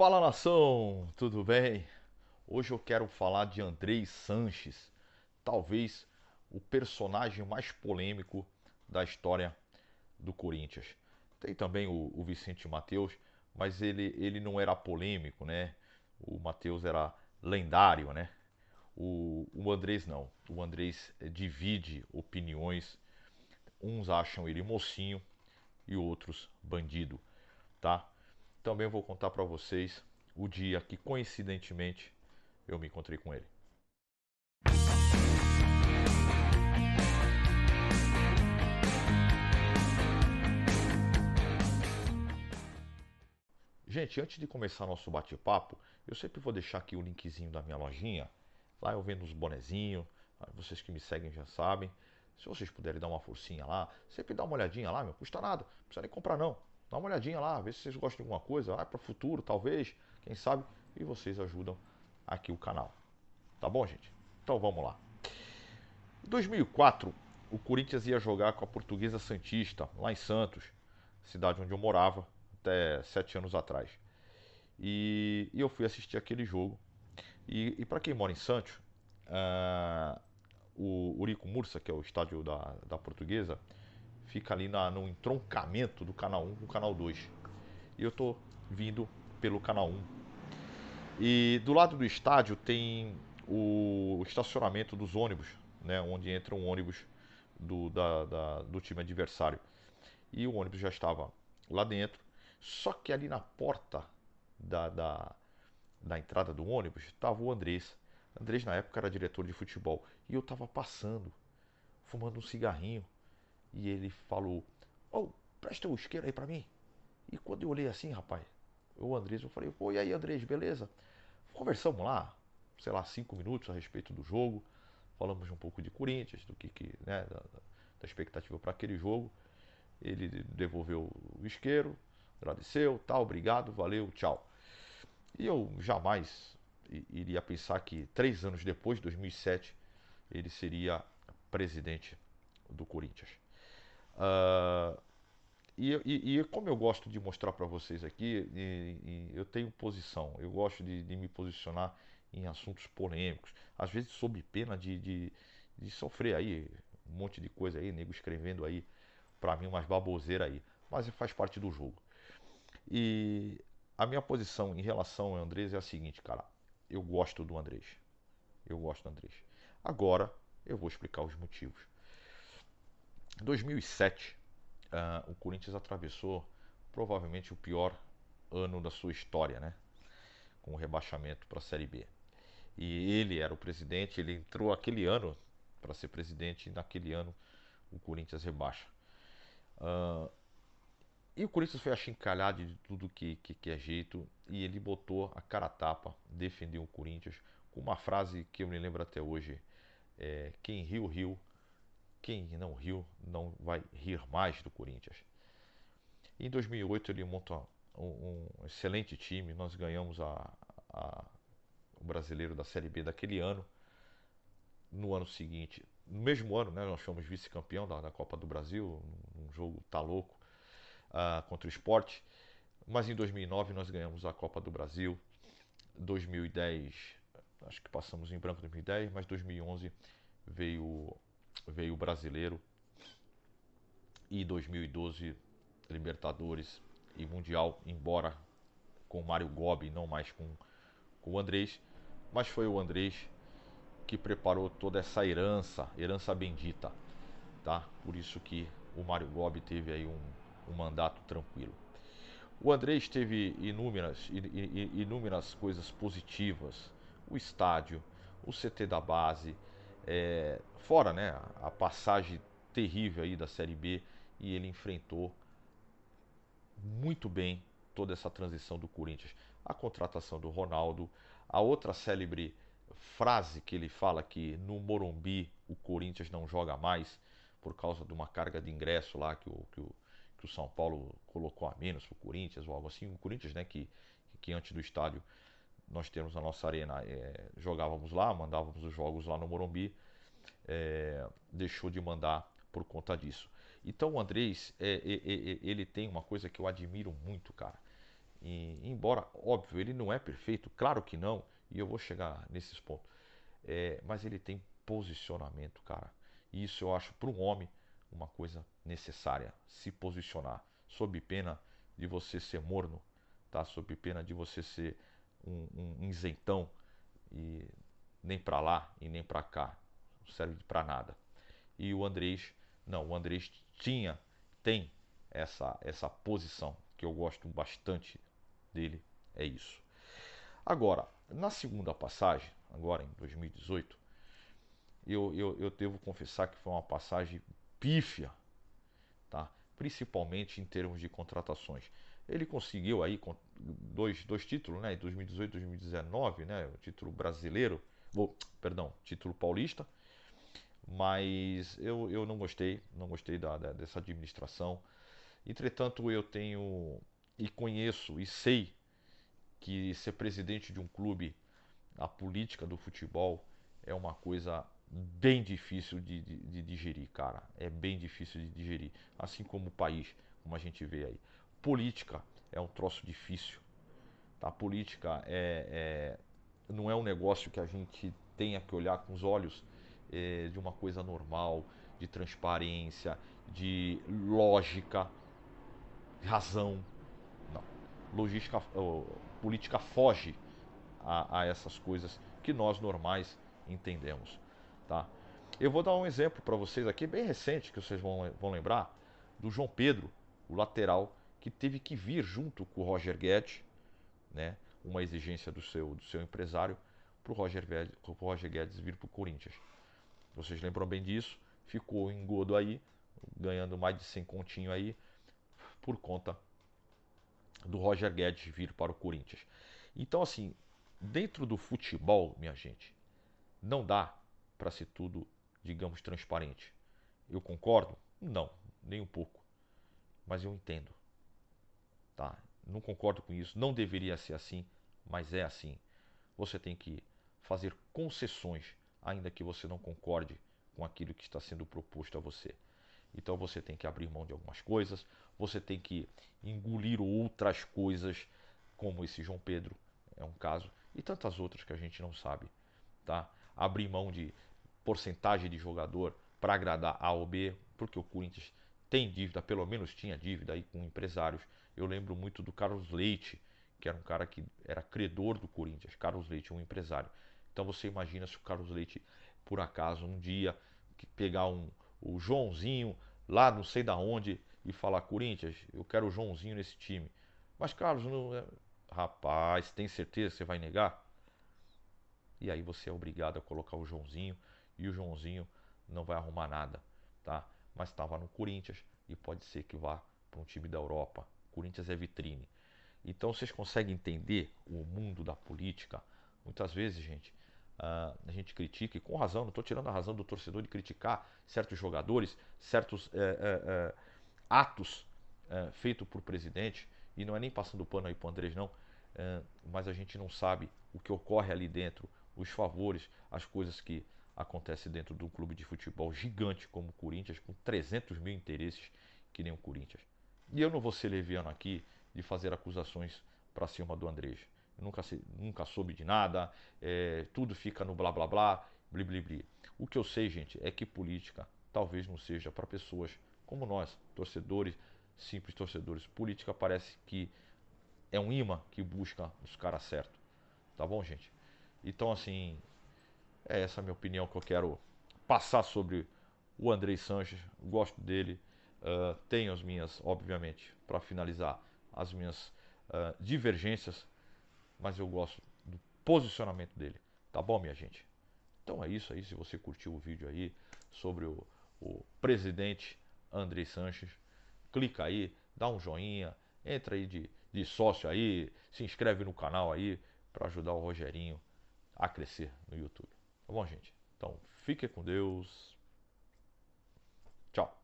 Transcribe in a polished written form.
Fala nação, tudo bem? Hoje eu quero falar de Andrés Sanches, talvez o personagem mais polêmico da história do Corinthians. Tem também o Vicente Mateus, mas ele não era polêmico, né? O Mateus era lendário, né? O Andrés não. O Andrés divide opiniões. Uns acham ele mocinho e outros bandido, tá? Também vou contar para vocês o dia que coincidentemente eu me encontrei com ele. Gente, antes de começar nosso bate-papo, eu sempre vou deixar aqui o linkzinho da minha lojinha. Lá eu vendo os bonezinhos, vocês que me seguem já sabem. Se vocês puderem dar uma forcinha lá, sempre dá uma olhadinha lá, não custa nada, não precisa nem comprar não. Dá uma olhadinha lá, vê se vocês gostam de alguma coisa, para o futuro talvez, quem sabe, e vocês ajudam aqui o canal. Tá bom, gente? Então vamos lá. Em 2004, o Corinthians ia jogar com a Portuguesa Santista, lá em Santos, cidade onde eu morava até 7 anos atrás. E eu fui assistir aquele jogo. E para quem mora em Santos, o Urico Mursa, que é o estádio da Portuguesa, fica ali no entroncamento do canal 1 com o canal 2. E eu tô vindo pelo canal 1. E do lado do estádio tem o estacionamento dos ônibus, né, onde entra um ônibus do time adversário. E o ônibus já estava lá dentro, só que ali na porta da, da, da entrada do ônibus estava o Andrés. Andrés na época era diretor de futebol. E eu estava passando, fumando um cigarrinho. E ele falou, oh, presta o isqueiro aí pra mim. E quando eu olhei assim, rapaz, o Andrés, eu falei, pô, e aí Andrés, beleza? Conversamos lá, sei lá, 5 minutos a respeito do jogo. Falamos um pouco de Corinthians, do né, da expectativa para aquele jogo. Ele devolveu o isqueiro, agradeceu, tal, obrigado, valeu, tchau. E eu jamais iria pensar que 3 anos depois, 2007, ele seria presidente do Corinthians. Uh, e como eu gosto de mostrar para vocês aqui, eu tenho posição, eu gosto de me posicionar em assuntos polêmicos, às vezes sob pena de sofrer aí um monte de coisa aí, nego escrevendo aí para mim umas baboseiras aí, mas faz parte do jogo. E a minha posição em relação ao Andrés é a seguinte, cara, eu gosto do Andrés, eu gosto do Andrés. Agora eu vou explicar os motivos. Em 2007, o Corinthians atravessou provavelmente o pior ano da sua história, né? Com o rebaixamento para a Série B. E ele era o presidente, ele entrou aquele ano para ser presidente e naquele ano o Corinthians rebaixa. E o Corinthians foi achincalhado de tudo que é jeito e ele botou a cara a tapa, defendeu o Corinthians com uma frase que eu me lembro até hoje: quem riu, riu, quem não riu não vai rir mais do Corinthians. Em 2008 ele monta um excelente time, nós ganhamos o brasileiro da Série B daquele ano. No ano seguinte, no mesmo ano, né, nós fomos vice-campeão da Copa do Brasil, num jogo tá louco, contra o Sport. Mas em 2009 nós ganhamos a Copa do Brasil. 2010, acho que passamos em branco em 2010, mas 2011 veio o brasileiro e 2012 Libertadores e Mundial, embora com o Mário Gobi, não mais com o Andrés, mas foi o Andrés que preparou toda essa herança bendita, tá? Por isso que o Mário Gobi teve aí um mandato tranquilo. O Andrés teve inúmeras coisas positivas, o estádio, o CT da base, fora, né, a passagem terrível aí da Série B, e ele enfrentou muito bem toda essa transição do Corinthians. A contratação do Ronaldo, a outra célebre frase que ele fala que no Morumbi o Corinthians não joga mais por causa de uma carga de ingresso lá que o São Paulo colocou a menos para o Corinthians ou algo assim. O Corinthians, né, que antes do estádio nós temos a nossa arena, jogávamos lá, mandávamos os jogos lá no Morumbi, deixou de mandar por conta disso. Então o Andrés, ele tem uma coisa que eu admiro muito, cara. E, embora, óbvio, ele não é perfeito, claro que não, e eu vou chegar nesses pontos. Mas ele tem posicionamento, cara. E isso eu acho para um homem uma coisa necessária, se posicionar, sob pena de você ser morno, tá? Sob pena de você ser um isentão e nem para lá e nem para cá, não serve para nada. E o Andrés, não, o Andrés tem essa posição que eu gosto bastante dele, é isso. Agora, na segunda passagem, agora em 2018, eu devo confessar que foi uma passagem pífia, tá? Principalmente em termos de contratações. Ele conseguiu aí dois títulos, né? Em 2018 e 2019, né? O título brasileiro, perdão, título paulista, mas eu não gostei dessa administração. Entretanto, eu tenho e conheço e sei que ser presidente de um clube, a política do futebol é uma coisa bem difícil de digerir, cara. É bem difícil de digerir. Assim como o país, como a gente vê aí. Política é um troço difícil. Tá? Política não é um negócio que a gente tenha que olhar com os olhos de uma coisa normal, de transparência, de lógica, razão. Não. Logística, política foge a essas coisas que nós normais entendemos, tá? Eu vou dar um exemplo para vocês aqui, bem recente, que vocês vão lembrar, do João Pedro, o lateral, que teve que vir junto com o Roger Guedes, né? Uma exigência do seu empresário, para o Roger Guedes vir para o Corinthians. Vocês lembram bem disso? Ficou engodo aí, ganhando mais de 100 continho aí, por conta do Roger Guedes vir para o Corinthians. Então, assim, dentro do futebol, minha gente, não dá para ser tudo, digamos, transparente. Eu concordo? Não, nem um pouco. Mas eu entendo, tá? Não concordo com isso, não deveria ser assim, mas é assim. Você tem que fazer concessões, ainda que você não concorde com aquilo que está sendo proposto a você. Então você tem que abrir mão de algumas coisas, você tem que engolir outras coisas, como esse João Pedro é um caso, e tantas outras que a gente não sabe, tá? Abrir mão de porcentagem de jogador para agradar A ou B, porque o Corinthians tem dívida, pelo menos tinha dívida aí com empresários. Eu lembro muito do Carlos Leite, que era um cara que era credor do Corinthians. Carlos Leite, um empresário. Então você imagina se o Carlos Leite, por acaso, um dia pegar o Joãozinho lá não sei da onde e falar: Corinthians, eu quero o Joãozinho nesse time. Mas Carlos, não, rapaz, tem certeza que você vai negar? E aí você é obrigado a colocar o Joãozinho e o Joãozinho não vai arrumar nada, tá? Mas estava no Corinthians e pode ser que vá para um time da Europa. Corinthians é vitrine. Então vocês conseguem entender o mundo da política? Muitas vezes, gente, a gente critica, e com razão, não estou tirando a razão do torcedor de criticar certos jogadores, certos atos feitos por presidente, e não é nem passando pano aí para o Andrés, não, mas a gente não sabe o que ocorre ali dentro, os favores, as coisas que acontecem dentro de um clube de futebol gigante como o Corinthians, com 300 mil interesses que nem o Corinthians. E eu não vou ser leviano aqui de fazer acusações para cima do Andrés. Eu nunca soube de nada, tudo fica no blá blá blá, bli bli bli. O que eu sei, gente, é que política talvez não seja para pessoas como nós, torcedores, simples torcedores. Política parece que é um imã que busca os caras certos. Tá bom, gente? Então, assim, é essa a minha opinião que eu quero passar sobre o Andrei Sanches. Gosto dele. Tenho as minhas, obviamente, para finalizar, as minhas divergências, mas eu gosto do posicionamento dele. Tá bom, minha gente? Então é isso aí. Se você curtiu o vídeo aí sobre o presidente Andrei Sanches, clica aí, dá um joinha, entra aí de sócio aí, se inscreve no canal aí para ajudar o Rogerinho a crescer no YouTube. Tá bom, gente? Então fique com Deus. Tchau.